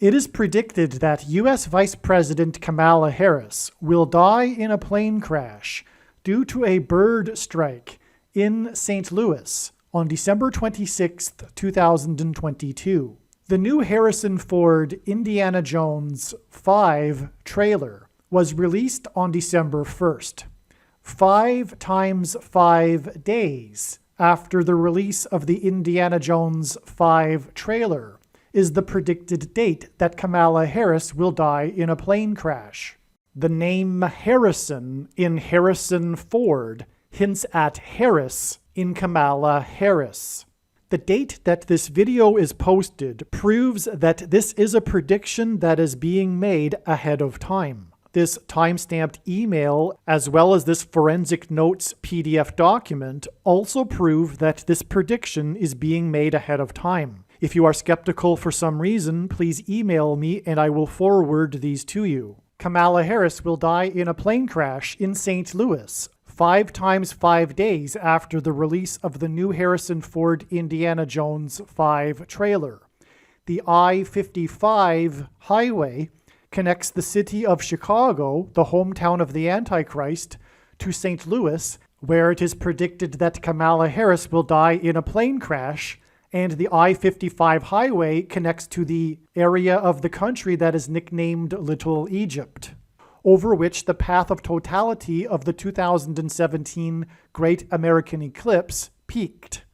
It is predicted that U.S. Vice President Kamala Harris will die in a plane crash due to a bird strike in St. Louis on December 26, 2022. The new Harrison Ford Indiana Jones 5 trailer was released on December 1st, 5 times 5 days after the release of the Indiana Jones 5 trailer is the predicted date that Kamala Harris will die in a plane crash. The name Harrison in Harrison Ford hints at Harris in Kamala Harris. The date that this video is posted proves that this is a prediction that is being made ahead of time. This time-stamped email, as well as this Forensic Notes PDF document, also prove that this prediction is being made ahead of time. If you are skeptical for some reason, please email me and I will forward these to you. Kamala Harris will die in a plane crash in St. Louis, 5 times 5 days after the release of the new Harrison Ford Indiana Jones 5 trailer. The I-55 highway connects the city of Chicago, the hometown of the Antichrist, to St. Louis, where it is predicted that Kamala Harris will die in a plane crash, and the I-55 highway connects to the area of the country that is nicknamed Little Egypt, over which the path of totality of the 2017 Great American Eclipse peaked.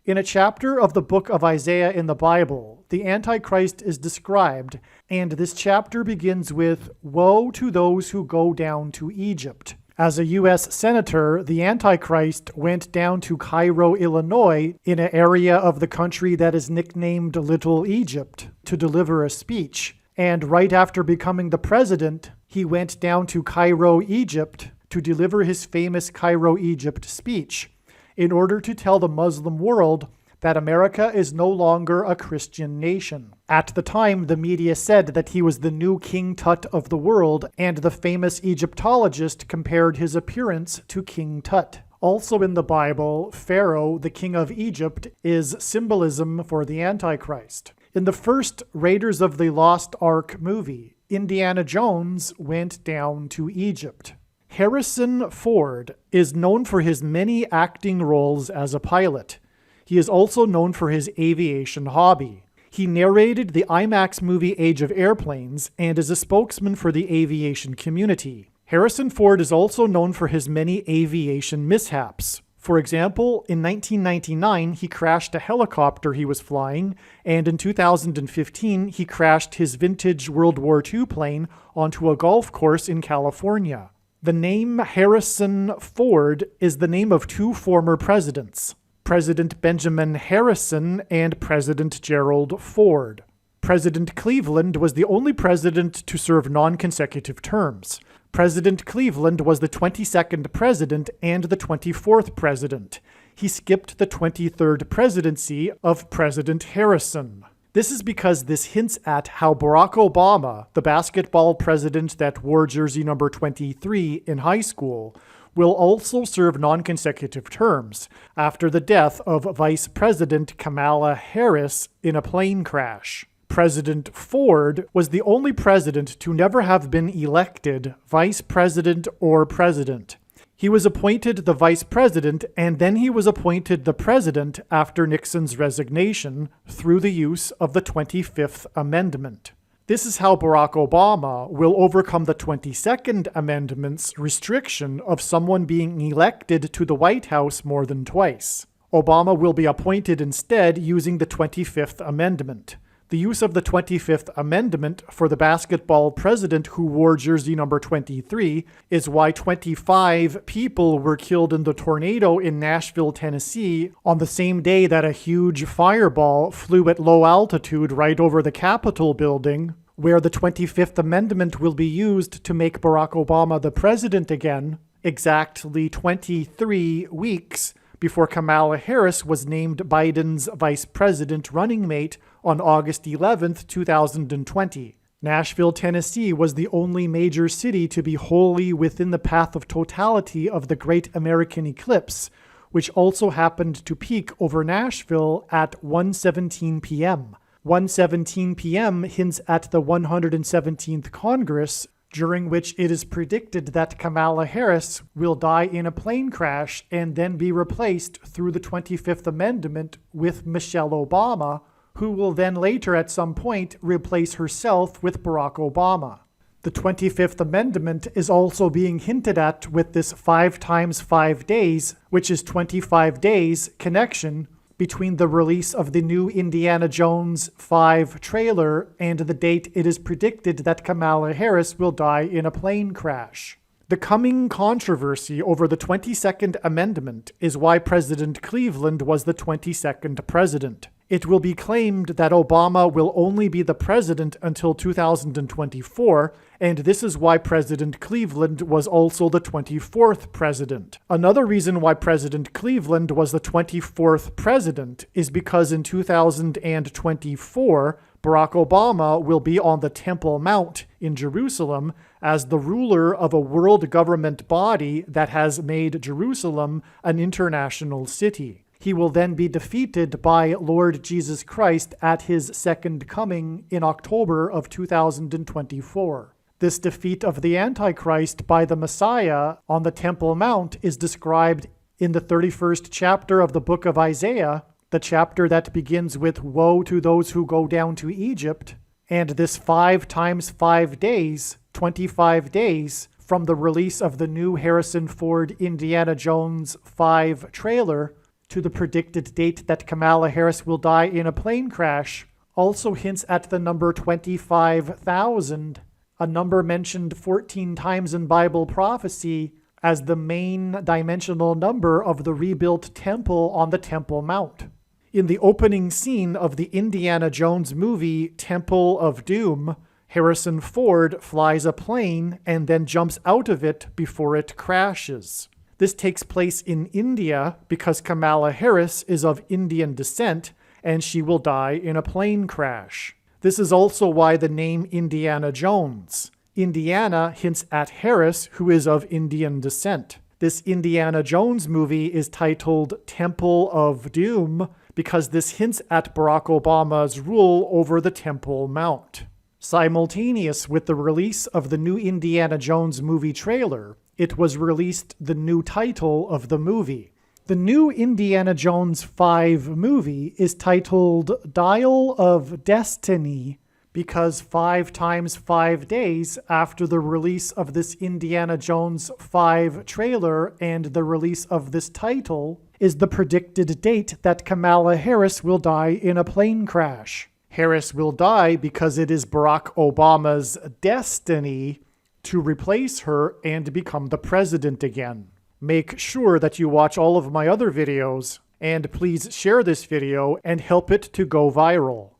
In a chapter of the book of Isaiah in the Bible, the Antichrist is described, and this chapter begins with, "Woe to those who go down to Egypt." As a U.S. Senator, the Antichrist went down to Cairo, Illinois, in an area of the country that is nicknamed Little Egypt, to deliver a speech. And right after becoming the president, he went down to Cairo, Egypt, to deliver his famous Cairo, Egypt speech, in order to tell the Muslim world that America is no longer a Christian nation. At the time, the media said that he was the new King Tut of the world, and the famous Egyptologist compared his appearance to King Tut. Also in the Bible, Pharaoh, the king of Egypt, is symbolism for the Antichrist. In the first Raiders of the Lost Ark movie, Indiana Jones went down to Egypt. Harrison Ford is known for his many acting roles as a pilot. He is also known for his aviation hobby. He narrated the IMAX movie Age of Airplanes and is a spokesman for the aviation community. Harrison Ford is also known for his many aviation mishaps. For example, in 1999, he crashed a helicopter he was flying, and in 2015, he crashed his vintage World War II plane onto a golf course in California. The name Harrison Ford is the name of 2 former presidents, President Benjamin Harrison and President Gerald Ford. President Cleveland was the only president to serve non-consecutive terms. President Cleveland was the 22nd president and the 24th president. He skipped the 23rd presidency of President Harrison. This is because this hints at how Barack Obama, the basketball president that wore jersey number 23 in high school, will also serve non-consecutive terms after the death of Vice President Kamala Harris in a plane crash. President Ford was the only president to never have been elected vice president or president. He was appointed the vice president, and then he was appointed the president after Nixon's resignation through the use of the 25th Amendment. This is how Barack Obama will overcome the 22nd Amendment's restriction of someone being elected to the White House more than twice. Obama will be appointed instead using the 25th Amendment. The use of the 25th Amendment for the basketball president who wore jersey number 23 is why 25 people were killed in the tornado in Nashville, Tennessee, on the same day that a huge fireball flew at low altitude right over the Capitol building, where the 25th Amendment will be used to make Barack Obama the president again, exactly 23 weeks before Kamala Harris was named Biden's vice president running mate on August 11, 2020. Nashville, Tennessee was the only major city to be wholly within the path of totality of the Great American Eclipse, which also happened to peak over Nashville at 1:17 p.m. 1:17 p.m. hints at the 117th Congress, during which it is predicted that Kamala Harris will die in a plane crash and then be replaced through the 25th Amendment with Michelle Obama, who will then later at some point replace herself with Barack Obama. The 25th Amendment is also being hinted at with this 5 times 5 days, which is 25 days, connection between the release of the new Indiana Jones 5 trailer and the date it is predicted that Kamala Harris will die in a plane crash. The coming controversy over the 22nd Amendment is why President Cleveland was the 22nd president. It will be claimed that Obama will only be the president until 2024, and this is why President Cleveland was also the 24th president. Another reason why President Cleveland was the 24th president is because in 2024, Barack Obama will be on the Temple Mount in Jerusalem as the ruler of a world government body that has made Jerusalem an international city. He will then be defeated by Lord Jesus Christ at his second coming in October of 2024. This defeat of the Antichrist by the Messiah on the Temple Mount is described in the 31st chapter of the book of Isaiah, the chapter that begins with "Woe to those who go down to Egypt," and this 5 times 5 days, 25 days, from the release of the new Harrison Ford Indiana Jones 5 trailer to the predicted date that Kamala Harris will die in a plane crash, also hints at the number 25,000, a number mentioned 14 times in Bible prophecy as the main dimensional number of the rebuilt temple on the Temple Mount. In the opening scene of the Indiana Jones movie Temple of Doom, Harrison Ford flies a plane and then jumps out of it before it crashes. This takes place in India because Kamala Harris is of Indian descent and she will die in a plane crash. This is also why the name Indiana Jones. Indiana hints at Harris, who is of Indian descent. This Indiana Jones movie is titled Temple of Doom because this hints at Barack Obama's rule over the Temple Mount. Simultaneous with the release of the new Indiana Jones movie trailer, it was released the new title of the movie. The new Indiana Jones 5 movie is titled Dial of Destiny because 5 times 5 days after the release of this Indiana Jones 5 trailer and the release of this title is the predicted date that Kamala Harris will die in a plane crash. Harris will die because it is Barack Obama's destiny to replace her and become the president again. Make sure that you watch all of my other videos, and please share this video and help it to go viral.